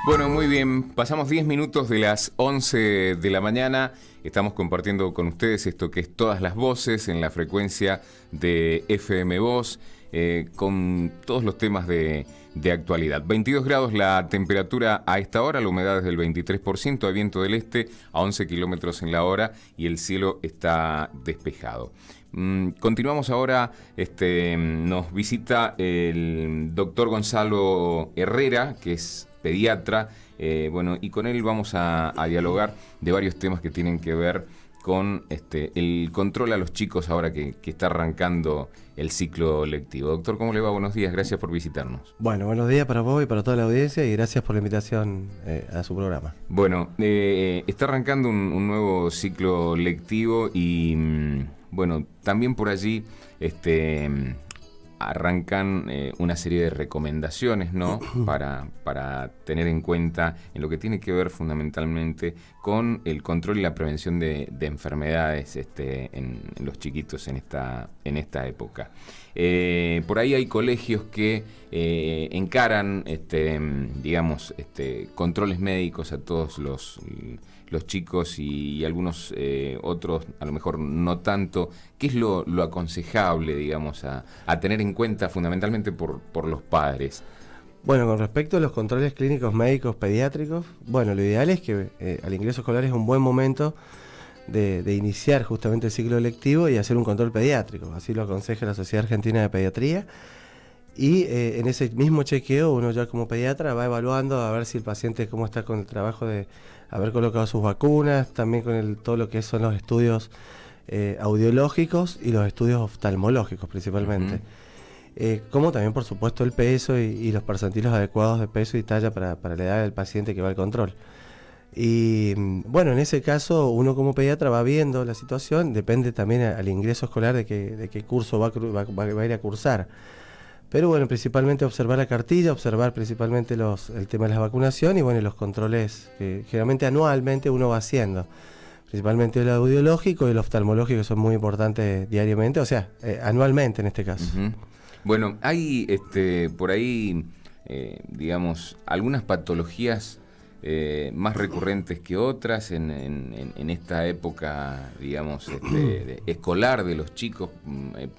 Bueno, muy bien. Pasamos 10 minutos de las 11 de la mañana. Estamos compartiendo con ustedes esto que es Todas las Voces en la frecuencia de FM Voz, con todos los temas de actualidad. 22 grados la temperatura a esta hora, la humedad es del 23%, hay viento del este a 11 kilómetros en la hora y el cielo está despejado. Continuamos ahora, nos visita el doctor Gonzalo Herrera, que es pediatra, y con él vamos a dialogar de varios temas que tienen que ver con el control a los chicos ahora que está arrancando el ciclo lectivo. Doctor, ¿cómo le va? Buenos días, gracias por visitarnos. Bueno, buenos días para vos y para toda la audiencia y gracias por la invitación a su programa. Bueno, está arrancando un nuevo ciclo lectivo y, también por allí arrancan una serie de recomendaciones, ¿no? para tener en cuenta en lo que tiene que ver fundamentalmente con el control y la prevención de enfermedades en los chiquitos en esta época. Por ahí hay colegios que encaran controles médicos a todos los chicos y algunos otros a lo mejor no tanto. ¿Qué es lo aconsejable, digamos, a tener en cuenta fundamentalmente por los padres? Bueno, con respecto a los controles clínicos médicos pediátricos, lo ideal es que al ingreso escolar es un buen momento de iniciar justamente el ciclo lectivo y hacer un control pediátrico. Así lo aconseja la Sociedad Argentina de Pediatría. Y en ese mismo chequeo uno ya como pediatra va evaluando a ver si el paciente cómo está con el trabajo de haber colocado sus vacunas, también con todo lo que son los estudios audiológicos y los estudios oftalmológicos principalmente. Como también por supuesto el peso y los percentilos adecuados de peso y talla para la edad del paciente que va al control. Y en ese caso uno como pediatra va viendo la situación, depende también al ingreso escolar de qué curso va a ir a cursar. Pero principalmente observar la cartilla, observar principalmente el tema de la vacunación y los controles que generalmente anualmente uno va haciendo. Principalmente el audiológico y el oftalmológico son muy importantes diariamente, anualmente en este caso. Bueno, hay por ahí, algunas patologías más recurrentes que otras en esta época, escolar de los chicos,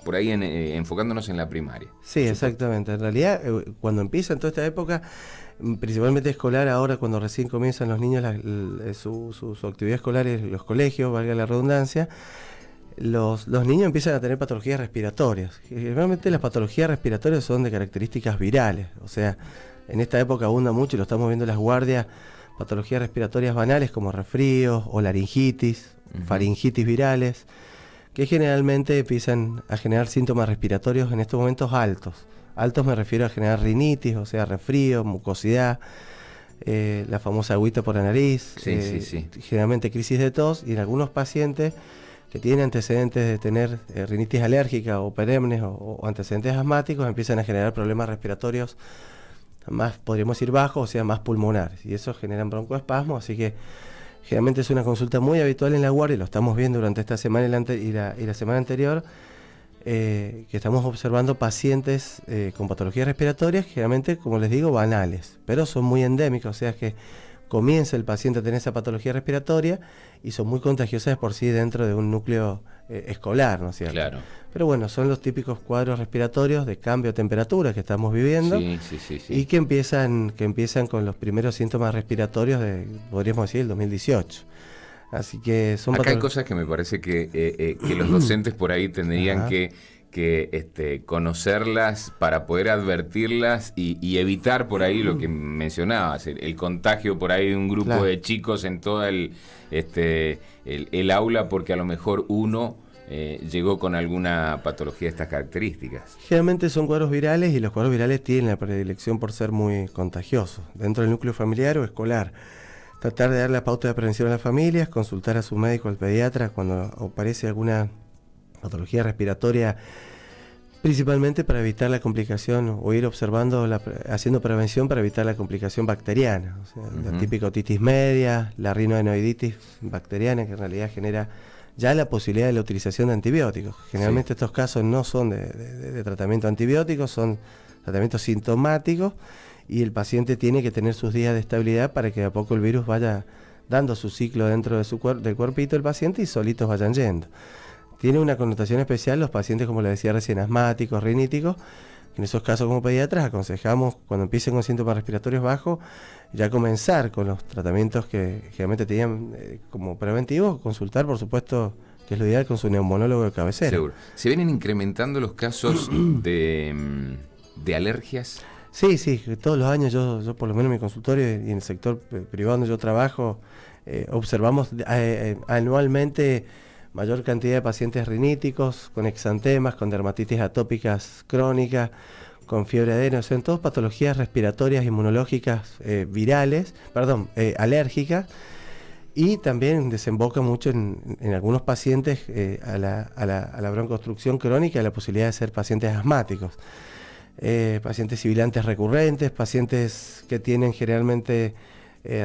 por ahí enfocándonos en la primaria. Sí, exactamente. En realidad, cuando empieza en toda esta época, principalmente escolar, ahora cuando recién comienzan los niños su actividad escolar en los colegios, valga la redundancia, los niños empiezan a tener patologías respiratorias. Generalmente las patologías respiratorias son de características virales, en esta época abunda mucho y lo estamos viendo en las guardias, patologías respiratorias banales como resfríos o laringitis, faringitis virales, que generalmente empiezan a generar síntomas respiratorios en estos momentos altos. Altos me refiero a generar rinitis, resfrío, mucosidad, la famosa agüita por la nariz, sí. Generalmente crisis de tos y en algunos pacientes que tienen antecedentes de tener rinitis alérgica o peremnes o antecedentes asmáticos empiezan a generar problemas respiratorios más, podríamos decir, bajos, más pulmonares, y eso generan broncoespasmos, así que generalmente es una consulta muy habitual en la guardia, y lo estamos viendo durante esta semana y la semana anterior, que estamos observando pacientes con patologías respiratorias, generalmente, como les digo, banales, pero son muy endémicas, que comienza el paciente a tener esa patología respiratoria y son muy contagiosas de por sí dentro de un núcleo escolar, ¿no es cierto? Claro. Pero son los típicos cuadros respiratorios de cambio de temperatura que estamos viviendo y que empiezan con los primeros síntomas respiratorios podríamos decir, el 2018. Así que son acá hay cosas que me parece que los docentes por ahí tendrían que conocerlas para poder advertirlas y evitar por ahí lo que mencionabas, el contagio por ahí de un grupo de chicos en toda el aula, porque a lo mejor uno llegó con alguna patología de estas características. Generalmente son cuadros virales y los cuadros virales tienen la predilección por ser muy contagiosos dentro del núcleo familiar o escolar. Tratar de dar la pauta de prevención a las familias, consultar a su médico, al pediatra, cuando aparece alguna patología respiratoria, principalmente para evitar la complicación o ir observando, haciendo prevención para evitar la complicación bacteriana, la típica otitis media, la rinoadenoiditis bacteriana, que en realidad genera ya la posibilidad de la utilización de antibióticos. Generalmente estos casos no son de tratamiento antibiótico, son tratamientos sintomáticos y el paciente tiene que tener sus días de estabilidad para que de a poco el virus vaya dando su ciclo dentro de del cuerpito del paciente y solitos vayan yendo. Tiene una connotación especial los pacientes, como les decía recién, asmáticos, riníticos. En esos casos, como pediatras, aconsejamos cuando empiecen con síntomas respiratorios bajos, ya comenzar con los tratamientos que generalmente tenían como preventivos, consultar, por supuesto, que es lo ideal, con su neumonólogo de cabecera. Seguro. ¿Se vienen incrementando los casos de alergias? Sí, todos los años yo por lo menos en mi consultorio y en el sector privado donde yo trabajo, observamos anualmente mayor cantidad de pacientes riníticos, con exantemas, con dermatitis atópicas crónicas, con fiebre adeno, o sea, en todas patologías respiratorias, inmunológicas, alérgicas, y también desemboca mucho en algunos pacientes a la broncoobstrucción crónica y a la posibilidad de ser pacientes asmáticos. Pacientes sibilantes recurrentes, pacientes que tienen generalmente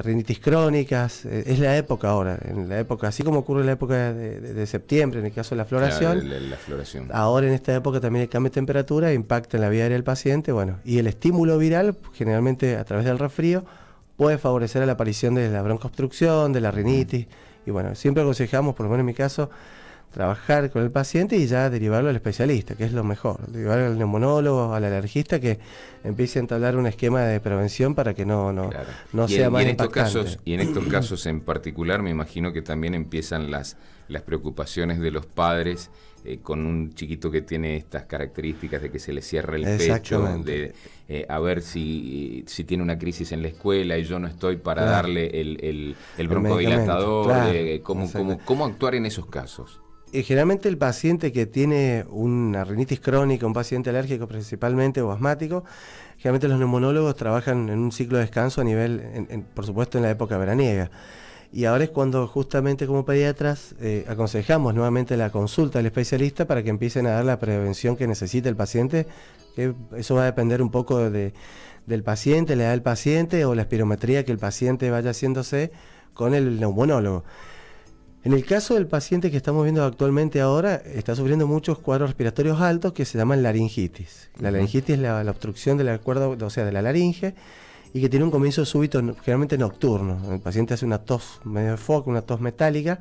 rinitis crónicas. Es la época ahora, así como ocurre en la época de septiembre, en el caso de la floración. Claro, la floración. Ahora en esta época también el cambio de temperatura impacta en la vía aérea del paciente, y el estímulo viral, generalmente a través del resfrío, puede favorecer a la aparición de la broncoobstrucción, de la rinitis, y siempre aconsejamos, por lo menos en mi caso, trabajar con el paciente y ya derivarlo al especialista, que es lo mejor, derivarlo al neumonólogo, al alergista, que empiece a entablar un esquema de prevención para que no sea más impactante. Y en estos casos en particular, me imagino que también empiezan las preocupaciones de los padres con un chiquito que tiene estas características de que se le cierra el pecho, de a ver si tiene una crisis en la escuela y yo no estoy para darle el broncodilatador, cómo actuar en esos casos. Generalmente el paciente que tiene una rinitis crónica, un paciente alérgico principalmente o asmático, generalmente los neumonólogos trabajan en un ciclo de descanso a nivel, por supuesto, en la época veraniega. Y ahora es cuando justamente como pediatras aconsejamos nuevamente la consulta del especialista para que empiecen a dar la prevención que necesita el paciente, que eso va a depender un poco del paciente, la edad del paciente o la espirometría que el paciente vaya haciéndose con el neumonólogo. En el caso del paciente que estamos viendo actualmente ahora, está sufriendo muchos cuadros respiratorios altos que se llaman laringitis. La laringitis es la obstrucción de la cuerda, de la laringe, y que tiene un comienzo súbito, generalmente nocturno. El paciente hace una tos medio de foco, una tos metálica,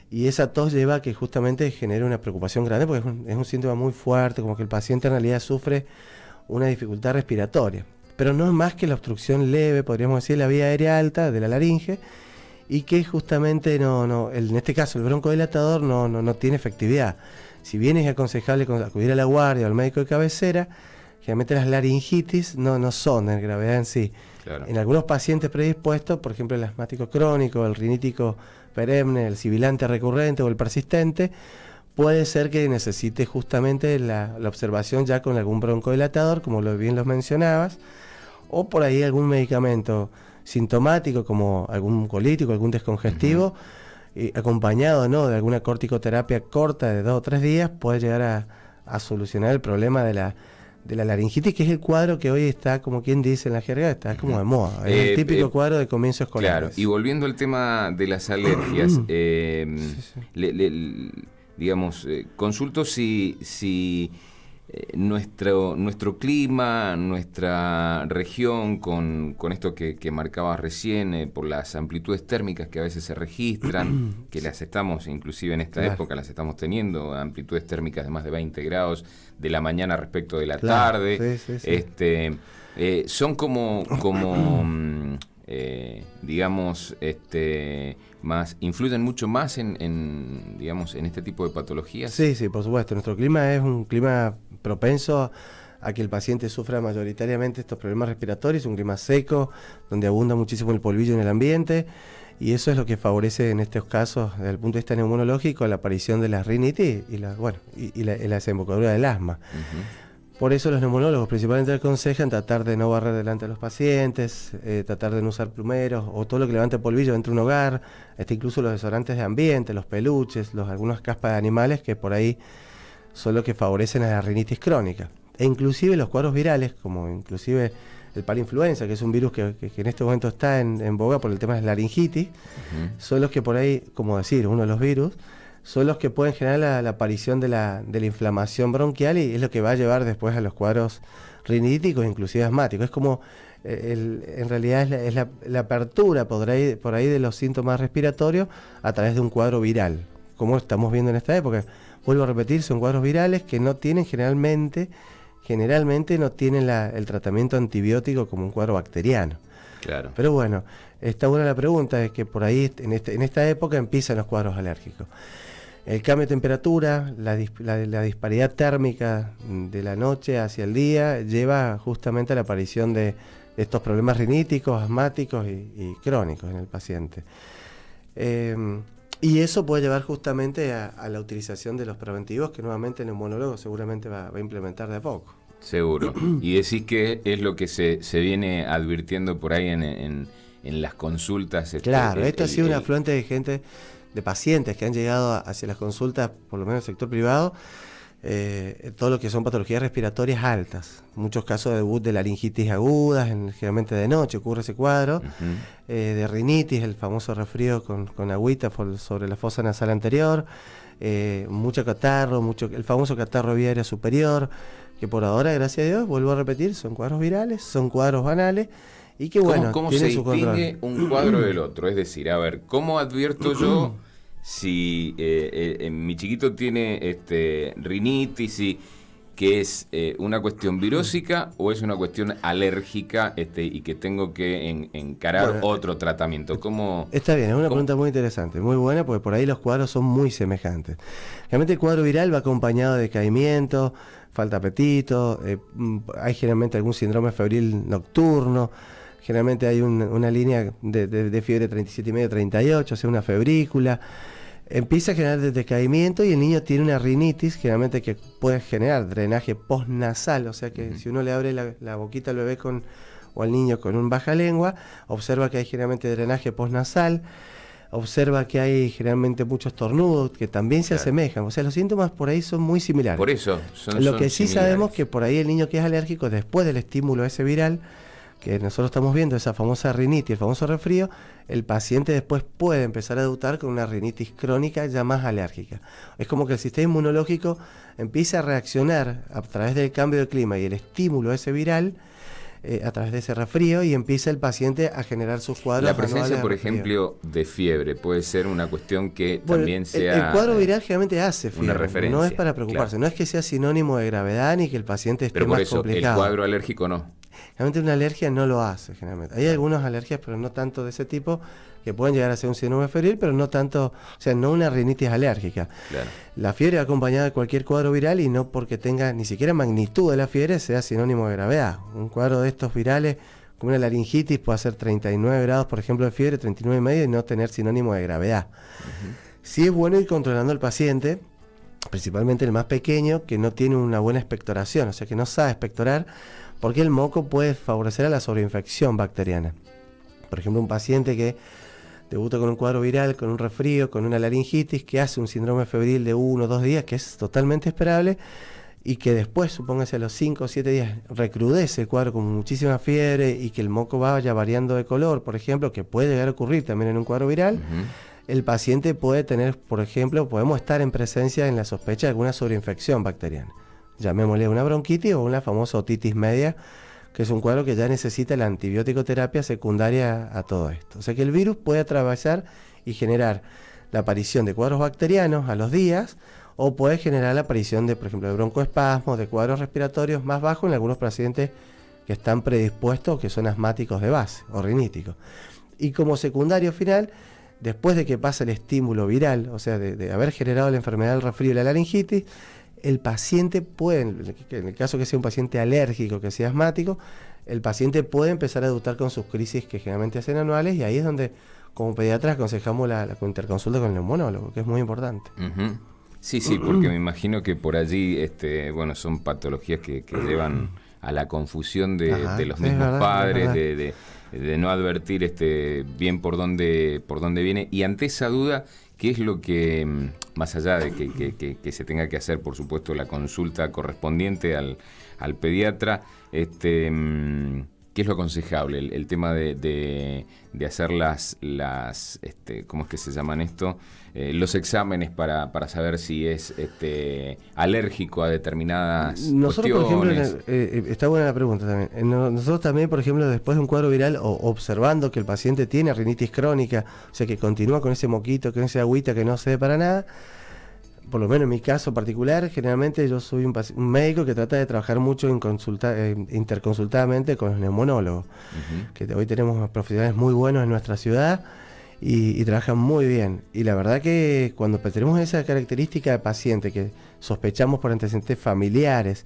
y esa tos lleva a que justamente genere una preocupación grande, porque es un síntoma muy fuerte, como que el paciente en realidad sufre una dificultad respiratoria. Pero no es más que la obstrucción leve, podríamos decir, la vía aérea alta de la laringe, y que justamente en este caso el broncodilatador no tiene efectividad. Si bien es aconsejable acudir a la guardia o al médico de cabecera, generalmente las laringitis no son de gravedad en sí. Claro. En algunos pacientes predispuestos, por ejemplo el asmático crónico, el rinítico perenne, el sibilante recurrente o el persistente, puede ser que necesite justamente la observación ya con algún broncodilatador, como bien los mencionabas, o por ahí algún medicamento sintomático como algún colítico, algún descongestivo, acompañado de alguna corticoterapia corta de 2 o 3 días, puede llegar a solucionar el problema de la laringitis, que es el cuadro que hoy está, como quien dice en la jerga, está como de moda. Es el típico cuadro de comienzo escolar. Claro, y volviendo al tema de las alergias, digamos, consulto si nuestro clima, nuestra región, con esto que marcabas recién, por las amplitudes térmicas que a veces se registran, que las estamos, inclusive en esta época, las estamos teniendo, amplitudes térmicas de más de 20 grados de la mañana respecto de la tarde, son como digamos, influyen mucho más digamos, en este tipo de patologías. Sí, por supuesto. Nuestro clima es un clima propenso a que el paciente sufra mayoritariamente estos problemas respiratorios, un clima seco, donde abunda muchísimo el polvillo en el ambiente, y eso es lo que favorece en estos casos, desde el punto de vista neumonológico, la aparición de la rinitis y la desembocadura del asma. Por eso los neumonólogos principalmente aconsejan tratar de no barrer delante de los pacientes, tratar de no usar plumeros o todo lo que levante polvillo dentro de un hogar, incluso los desodorantes de ambiente, los peluches, algunas caspas de animales que por ahí son los que favorecen a la rinitis crónica. E inclusive los cuadros virales, como inclusive el parainfluenza, que es un virus que en este momento está en boga por el tema de la laringitis, son los que por ahí, como decir, uno de los virus, son los que pueden generar la aparición de la inflamación bronquial, y es lo que va a llevar después a los cuadros riníticos, inclusive asmáticos. Es como en realidad es la apertura por ahí de los síntomas respiratorios a través de un cuadro viral, como estamos viendo en esta época. Vuelvo a repetir, son cuadros virales que no tienen generalmente no tienen el tratamiento antibiótico como un cuadro bacteriano. Claro. Pero bueno, está buena la pregunta, es que por ahí en esta época empiezan los cuadros alérgicos. El cambio de temperatura, la disparidad térmica de la noche hacia el día lleva justamente a la aparición de estos problemas riníticos, asmáticos y crónicos en el paciente. Y eso puede llevar justamente a la utilización de los preventivos que nuevamente el neumonólogo seguramente va a implementar de a poco. Seguro. Y decís que es lo que se viene advirtiendo por ahí en las consultas. Claro, esto ha sido un afluente de gente, de pacientes que han llegado hacia las consultas, por lo menos en el sector privado, todo lo que son patologías respiratorias altas. Muchos casos de debut de laringitis agudas, generalmente de noche ocurre ese cuadro, de rinitis, el famoso resfrío con agüita sobre la fosa nasal anterior, mucho catarro, el famoso catarro vía aérea superior, que por ahora, gracias a Dios, vuelvo a repetir, son cuadros virales, son cuadros banales, y que bueno, ¿Cómo tiene se su control. distingue un cuadro del otro? Es decir, a ver, ¿cómo advierto yo si mi chiquito tiene rinitis y que es una cuestión virósica o es una cuestión alérgica y que tengo que encarar otro tratamiento? ¿Cómo? Está bien, es una pregunta muy interesante, muy buena, porque por ahí los cuadros son muy semejantes. Realmente el cuadro viral va acompañado de decaimiento, falta de apetito, hay generalmente algún síndrome febril nocturno, generalmente hay una línea de fiebre 37,5-38, o sea, una febrícula. Empieza a generar decaimiento y el niño tiene una rinitis, generalmente que puede generar drenaje postnasal, o sea que si uno le abre la boquita al bebé o al niño con un baja lengua, observa que hay generalmente drenaje postnasal, observa que hay generalmente muchos estornudos que también se asemejan, o sea, los síntomas por ahí son muy similares. Por eso, Lo que sí similares. sabemos que por ahí el niño que es alérgico, después del estímulo ese viral, que nosotros estamos viendo, esa famosa rinitis, el famoso resfrío, el paciente después puede empezar a debutar con una rinitis crónica ya más alérgica. Es como que el sistema inmunológico empieza a reaccionar a través del cambio de clima y el estímulo ese viral, a través de ese resfrío, y empieza el paciente a generar sus cuadros. La presencia, por ejemplo, de fiebre puede ser una cuestión que también sea... El cuadro viral generalmente hace fiebre, una referencia, no es para preocuparse, no es que sea sinónimo de gravedad ni que el paciente esté pero por más eso, complicado. el cuadro alérgico no. Realmente una alergia no lo hace, generalmente. Hay algunas alergias, pero no tanto de ese tipo, que pueden llegar a ser un síndrome febril, pero no tanto, o sea, no una rinitis alérgica. Claro. La fiebre va acompañada de cualquier cuadro viral y no porque tenga ni siquiera magnitud de la fiebre sea sinónimo de gravedad. Un cuadro de estos virales, como una laringitis, puede ser 39 grados, por ejemplo, de fiebre, 39,5 y no tener sinónimo de gravedad. Sí es bueno ir controlando al paciente, principalmente el más pequeño, que no tiene una buena expectoración, o sea, que no sabe expectorar, porque el moco puede favorecer a la sobreinfección bacteriana. Por ejemplo, un paciente que debuta con un cuadro viral, con un resfrío, con una laringitis, que hace un síndrome febril de 1 o 2 días, que es totalmente esperable, y que después, supóngase a los 5 o 7 días, recrudece el cuadro con muchísima fiebre y que el moco vaya variando de color, por ejemplo, que puede llegar a ocurrir también en un cuadro viral, el paciente puede tener, por ejemplo, podemos estar en presencia en la sospecha de alguna sobreinfección bacteriana. Llamémosle una bronquitis o una famosa otitis media, que es un cuadro que ya necesita la antibiótico terapia secundaria a todo esto. O sea que el virus puede atravesar y generar la aparición de cuadros bacterianos a los días, o puede generar la aparición de, por ejemplo, de broncoespasmos, de cuadros respiratorios más bajos en algunos pacientes que están predispuestos o que son asmáticos de base o riníticos. Y como secundario final, después de que pasa el estímulo viral, o sea, de haber generado la enfermedad del resfrío y la laringitis, el paciente puede, en el caso que sea un paciente alérgico, que sea asmático, el paciente puede empezar a debutar con sus crisis que generalmente hacen anuales, y ahí es donde como pediatras aconsejamos la interconsulta con el neumonólogo, que es muy importante. Sí, porque me imagino que por allí son patologías que llevan a la confusión de los mismos padres, de no advertir bien por dónde viene, y ante esa duda, ¿qué es lo que, más allá de que se tenga que hacer, por supuesto, la consulta correspondiente al pediatra, qué ¿qué es lo aconsejable? El tema de hacer ¿cómo es que se llaman esto? Los exámenes para saber si es alérgico a determinadas nosotros, cuestiones. por ejemplo, está buena la pregunta también. Nosotros también, por ejemplo, después de un cuadro viral o observando que el paciente tiene rinitis crónica, o sea que continúa con ese moquito, con esa agüita que no se ve para nada, por lo menos en mi caso particular, generalmente yo soy un médico que trata de trabajar mucho interconsultadamente con los neumonólogos, que hoy tenemos profesionales muy buenos en nuestra ciudad y trabajan muy bien. Y la verdad que cuando tenemos esa característica de paciente que sospechamos por antecedentes familiares,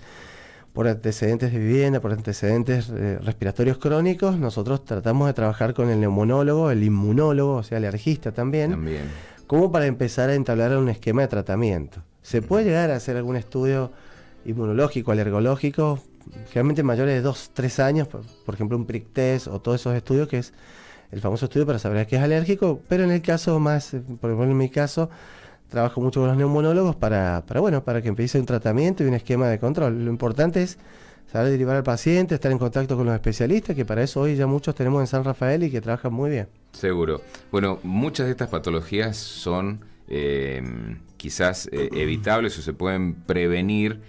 por antecedentes de vivienda, por antecedentes respiratorios crónicos, nosotros tratamos de trabajar con el neumonólogo, el inmunólogo, o sea, alergista también. Como para empezar a entablar un esquema de tratamiento. Se puede llegar a hacer algún estudio inmunológico, alergológico, generalmente mayores de 2-3 años, por ejemplo un prick test o todos esos estudios, que es el famoso estudio para saber a qué es alérgico, pero en el caso más, por ejemplo en mi caso, trabajo mucho con los neumonólogos para que empiece un tratamiento y un esquema de control. Lo importante es saber derivar al paciente, estar en contacto con los especialistas, que para eso hoy ya muchos tenemos en San Rafael y que trabajan muy bien. Seguro. Bueno, muchas de estas patologías son quizás evitables o se pueden prevenir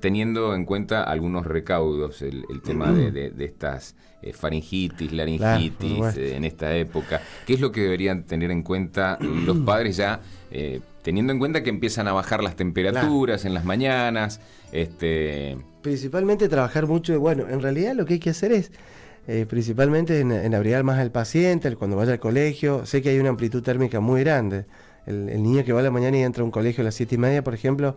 teniendo en cuenta algunos recaudos, el tema de estas faringitis, laringitis, claro, en esta época. ¿Qué es lo que deberían tener en cuenta los padres ya, teniendo en cuenta que empiezan a bajar las temperaturas en las mañanas? Principalmente trabajar mucho, bueno, en realidad lo que hay que hacer es principalmente en abrigar más al paciente, cuando vaya al colegio. Sé que hay una amplitud térmica muy grande. El niño que va a la mañana y entra a un colegio a las 7:30, por ejemplo,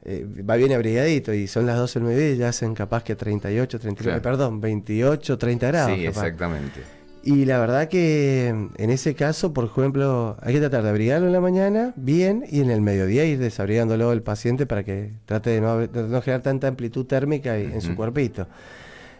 va bien abrigadito, y son las 12 del mediodía y ya hacen capaz que 38, 39, claro. Perdón, 28, 30 grados. Sí, capaz. Exactamente. Y la verdad que en ese caso, por ejemplo, hay que tratar de abrigarlo en la mañana bien y en el mediodía ir desabrigándolo el paciente para que trate de no generar tanta amplitud térmica en su cuerpito.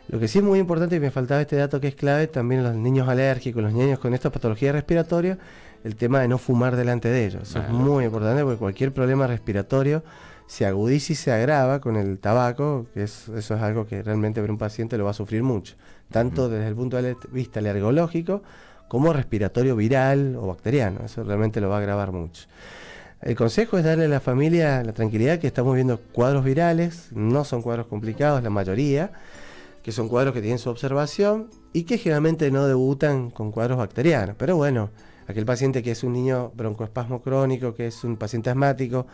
Lo que sí es muy importante, y me faltaba este dato que es clave, también los niños alérgicos, los niños con estas patologías respiratorias, el tema de no fumar delante de ellos. Eso es muy importante, porque cualquier problema respiratorio se agudiza y se agrava con el tabaco, que eso es algo que realmente para un paciente lo va a sufrir mucho, tanto desde el punto de vista alergológico como respiratorio viral o bacteriano. Eso realmente lo va a agravar mucho. El consejo es darle a la familia la tranquilidad que estamos viendo cuadros virales, no son cuadros complicados la mayoría, que son cuadros que tienen su observación y que generalmente no debutan con cuadros bacterianos. Pero bueno, aquel paciente que es un niño broncoespasmo crónico, que es un paciente asmático,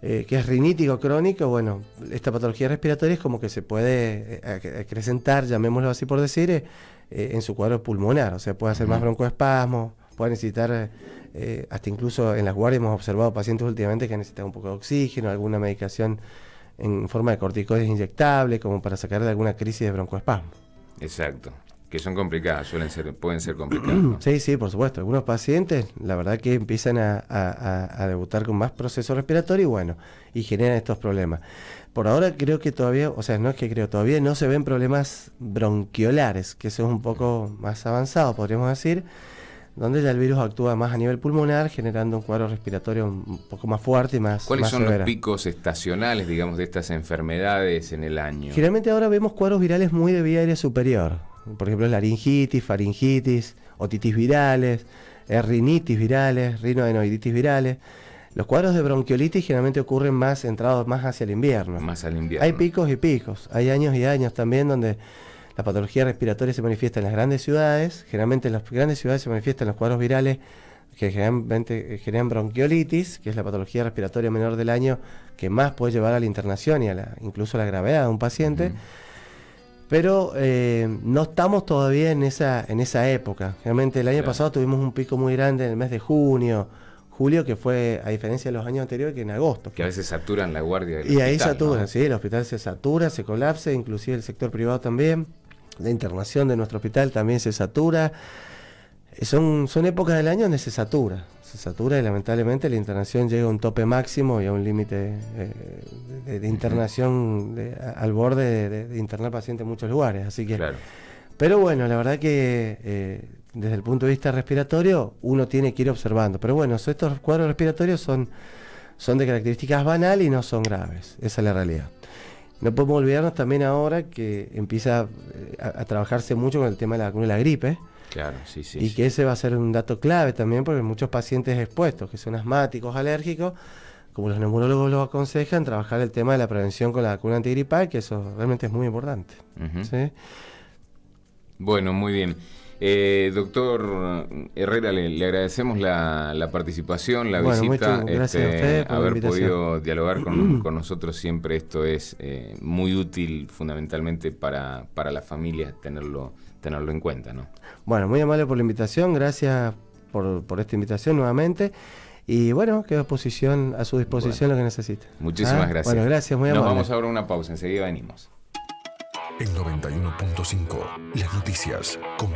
que es rinítico crónico, bueno, esta patología respiratoria es como que se puede acrecentar, llamémoslo así por decir, en su cuadro pulmonar. O sea, puede hacer más broncoespasmo, puede necesitar, hasta incluso en las guardias hemos observado pacientes últimamente que necesitan un poco de oxígeno, alguna medicación en forma de corticoides inyectables, como para sacar de alguna crisis de broncoespasmo. Exacto, que son complicadas, pueden ser complicadas, ¿no? Sí, por supuesto. Algunos pacientes, la verdad que empiezan a debutar con más proceso respiratorio y generan estos problemas. Por ahora creo que todavía, todavía no se ven problemas bronquiolares, que eso es un poco más avanzado, podríamos decir, donde ya el virus actúa más a nivel pulmonar, generando un cuadro respiratorio un poco más fuerte y más ¿Cuáles son severo. Los picos estacionales, digamos, de estas enfermedades en el año? Generalmente ahora vemos cuadros virales muy de vía aérea superior. Por ejemplo, laringitis, faringitis, otitis virales, rinitis virales, rinoadenoiditis virales. Los cuadros de bronquiolitis generalmente ocurren entrados más hacia el invierno. Más al invierno. Hay picos y picos. Hay años y años también donde la patología respiratoria se manifiesta en las grandes ciudades. Generalmente en las grandes ciudades se manifiestan los cuadros virales que generalmente generan bronquiolitis, que es la patología respiratoria menor del año que más puede llevar a la internación y incluso a la gravedad de un paciente. Pero no estamos todavía en esa época. Realmente el año pasado tuvimos un pico muy grande en el mes de julio, que fue, a diferencia de los años anteriores, que en agosto. Que a veces saturan la guardia del hospital. Y ahí saturan, ¿no? Sí, el hospital se satura, se colapsa, inclusive el sector privado también. La internación de nuestro hospital también se satura. Son épocas del año donde se satura y lamentablemente la internación llega a un tope máximo y a un límite de internación al borde de internar pacientes en muchos lugares. Así que, pero bueno, la verdad que desde el punto de vista respiratorio uno tiene que ir observando. Pero bueno, estos cuadros respiratorios son de características banales y no son graves. Esa es la realidad. No podemos olvidarnos también ahora que empieza a trabajarse mucho con el tema de la vacuna de la gripe. Claro, sí, sí. Y que ese va a ser un dato clave también, porque muchos pacientes expuestos, que son asmáticos, alérgicos, como los neumólogos los aconsejan, trabajar el tema de la prevención con la vacuna antigripal, que eso realmente es muy importante. Uh-huh. ¿Sí? Bueno, muy bien. Doctor Herrera, le agradecemos la participación, la visita, gracias a usted por haber podido dialogar con nosotros siempre. Esto es muy útil fundamentalmente para la familia tenerlo en cuenta, ¿no? Bueno, muy amable por la invitación, gracias por esta invitación nuevamente. Y bueno, quedo a su disposición lo que necesite. Muchísimas gracias. Bueno, gracias, muy amable. Nos vamos ahora a una pausa, enseguida venimos. En 91.5, las noticias con